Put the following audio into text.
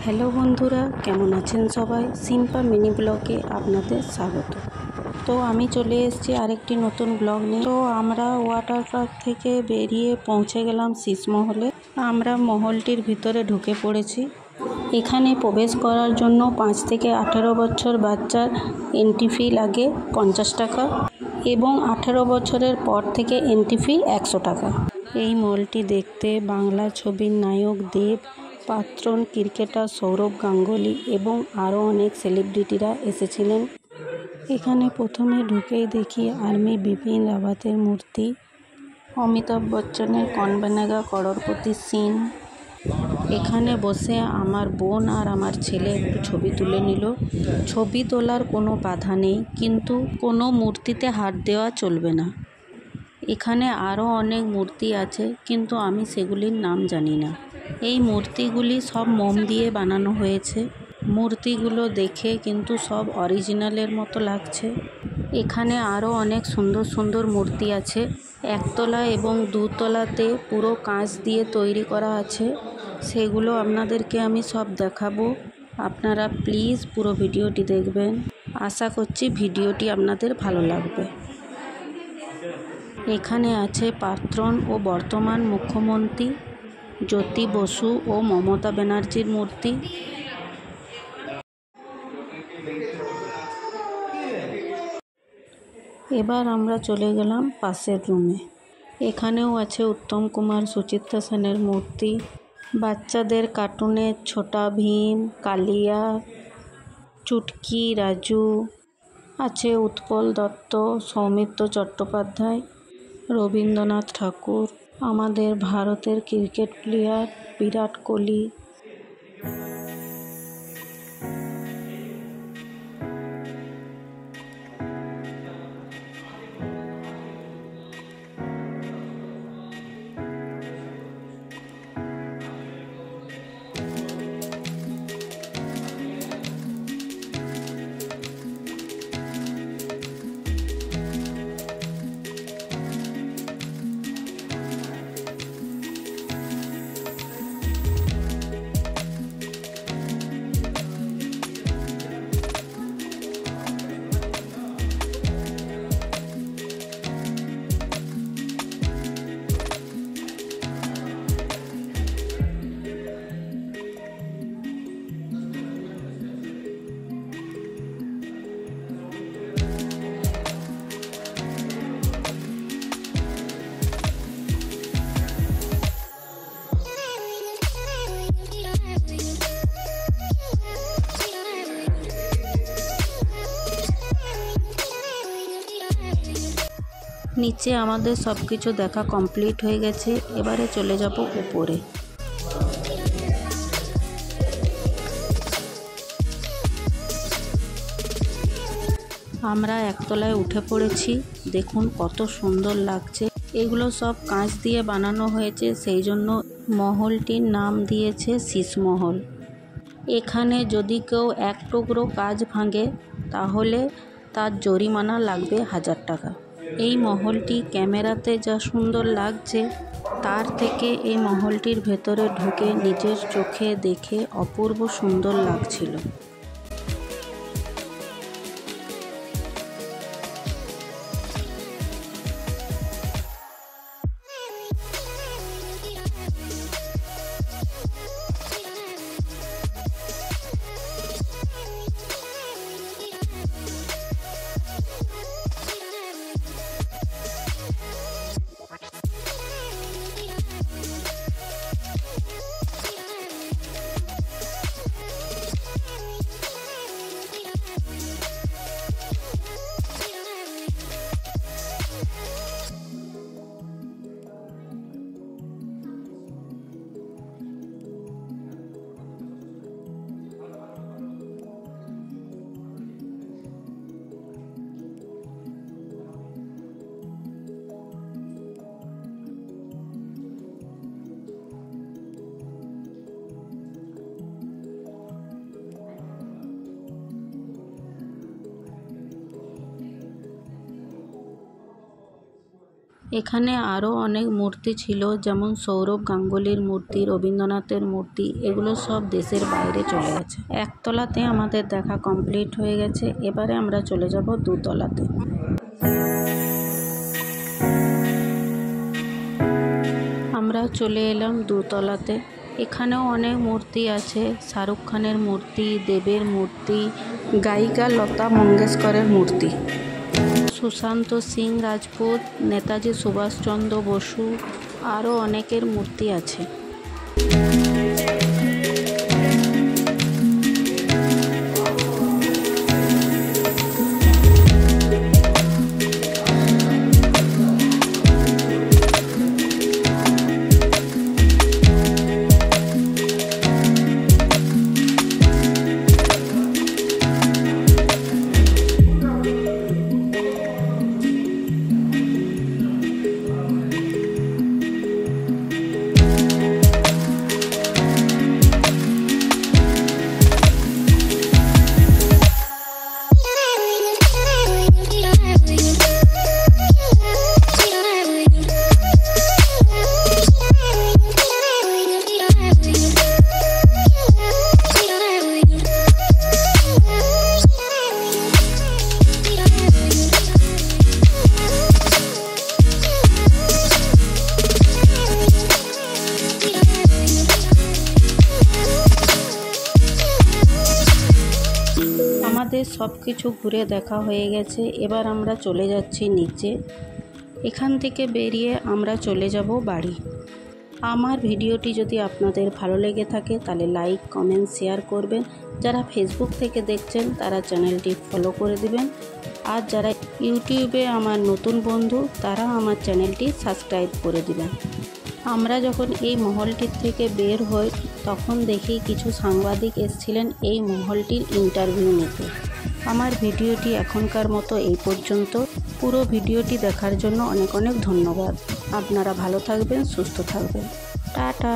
Hello বন্ধুরা, কেমন আছেন সবাই? সিম্পা মিনি ব্লগে আপনাদের স্বাগত। তো আমি চলে এসেছি আরেকটি নতুন ব্লগ নিয়ে। তো আমরা ওয়াটার পার্ক থেকে বেরিয়ে পৌঁছে গেলাম শীষমহলে। আমরা মহলটির ভিতরে ঢুকে পড়েছি। এখানে প্রবেশ করার জন্য 5 থেকে 18 বছর বাচ্চার এন্ট্রি ফি লাগে 50 টাকা এবং 18 বছরের পর থেকে এন্ট্রি ফি 100 টাকা। এই মলটি দেখতে বাংলা ছবির নায়ক দেব, প্রাক্তন ক্রিকেটার সৌরভ গাঙ্গুলি এবং আরও অনেক সেলিব্রিটিরা এসেছিলেন। এখানে প্রথমে ঢুকেই দেখি আর্মি বিপিন রাওয়াতের মূর্তি, অমিতাভ বচ্চনের কৌন বনেগা করোড়পতি সিন। এখানে বসে আমার বোন আর আমার ছেলে একটু ছবি তুলে নিল। ছবি তোলার কোনো বাধা নেই, কিন্তু কোনো মূর্তিতে হাত দেওয়া চলবে না। এখানে আরও অনেক মূর্তি আছে, কিন্তু আমি সেগুলির নাম জানি না। এই মূর্তিগুলি সব মোম দিয়ে বানানো হয়েছে। মূর্তিগুলো দেখে কিন্তু সব অরিজিনালের মতো লাগছে। এখানে আরও অনেক সুন্দর সুন্দর মূর্তি আছে। একতলা এবং দুতলাতে পুরো কাঁচ দিয়ে তৈরি করা আছে। সেগুলো আপনাদেরকে আমি সব দেখাবো। আপনারা প্লিজ পুরো ভিডিওটি দেখবেন। আশা করছি ভিডিওটি আপনাদের ভালো লাগবে। এখানে আছে প্রাক্তন ও বর্তমান মুখ্যমন্ত্রী জ্যোতি বসু ও মমতা ব্যানার্জির মূর্তি। এবার আমরা চলে গেলাম পাশের রুমে। এখানেও আছে উত্তম কুমার সুচিত্রা সেনের মূর্তি, বাচ্চাদের কার্টুনের ছোটা ভীম, কালিয়া, চুটকি, রাজু। আছে উৎপল দত্ত, সৌমিত্র চট্টোপাধ্যায়, রবীন্দ্রনাথ ঠাকুর, আমাদের ভারতের ক্রিকেট প্লেয়ার বিরাট কোহলি। নিচে আমাদের সব কিছু দেখা কমপ্লিট হয়ে গেছে। এবারে চলে যাব উপরে। আমরা একতলায় উঠে পড়েছি। দেখুন কত সুন্দর লাগছে। এগুলো সব কাঁচ দিয়ে বানানো হয়েছে, সেই জন্য মহলটির নাম দিয়েছে শীষমহল। এখানে যদি কেউ এক টুকরো কাঁচ ভাঙে তাহলে তার জরিমানা লাগবে 1000 টাকা। এই মহলটি ক্যামেরাতে যা সুন্দর লাগছে, তার থেকে এই মহলটির ভেতরে ঢুকে নিজের চোখে দেখে অপূর্ব সুন্দর লাগছিল। এখানে আরও অনেক মূর্তি ছিল, যেমন সৌরভ গাঙ্গুলির মূর্তি, রবীন্দ্রনাথের মূর্তি। এগুলো সব দেশের বাইরে চলে গেছে। একতলাতে আমাদের দেখা কমপ্লিট হয়ে গেছে। এবারে আমরা চলে যাব দুতলাতে। আমরা চলে এলাম দুতলাতে। এখানেও অনেক মূর্তি আছে, শাহরুখ খানের মূর্তি, দেবের মূর্তি, গায়িকা লতা মঙ্গেশকরের মূর্তি, সুশান্ত সিং রাজপুত, নেতাজি সুভাষচন্দ্র বসু, আরও অনেকের মূর্তি আছে। আমাদের সব কিছু ঘুরে দেখা হয়ে গেছে। এবার আমরা চলে যাচ্ছি নিচে। এখান থেকে বেরিয়ে আমরা চলে যাব বাড়ি। আমার ভিডিওটি যদি আপনাদের ভালো লেগে থাকে তাহলে লাইক, কমেন্ট, শেয়ার করবেন। যারা ফেসবুক থেকে দেখছেন তারা চ্যানেলটি ফলো করে দিবেন। আর যারা ইউটিউবে আমার নতুন বন্ধু তারা আমার চ্যানেলটি সাবস্ক্রাইব করে দিবেন। আমরা যখন এই মহলটির থেকে বের হই তখন দেখি কিছু সাংবাদিক এসেছিলেন এই মহলটির ইন্টারভিউ নিতে। আমার ভিডিওটি এখনকার মতো এই পর্যন্ত। পুরো ভিডিওটি দেখার জন্য অনেক অনেক ধন্যবাদ। আপনারা ভালো থাকবেন, সুস্থ থাকবেন। টাটা।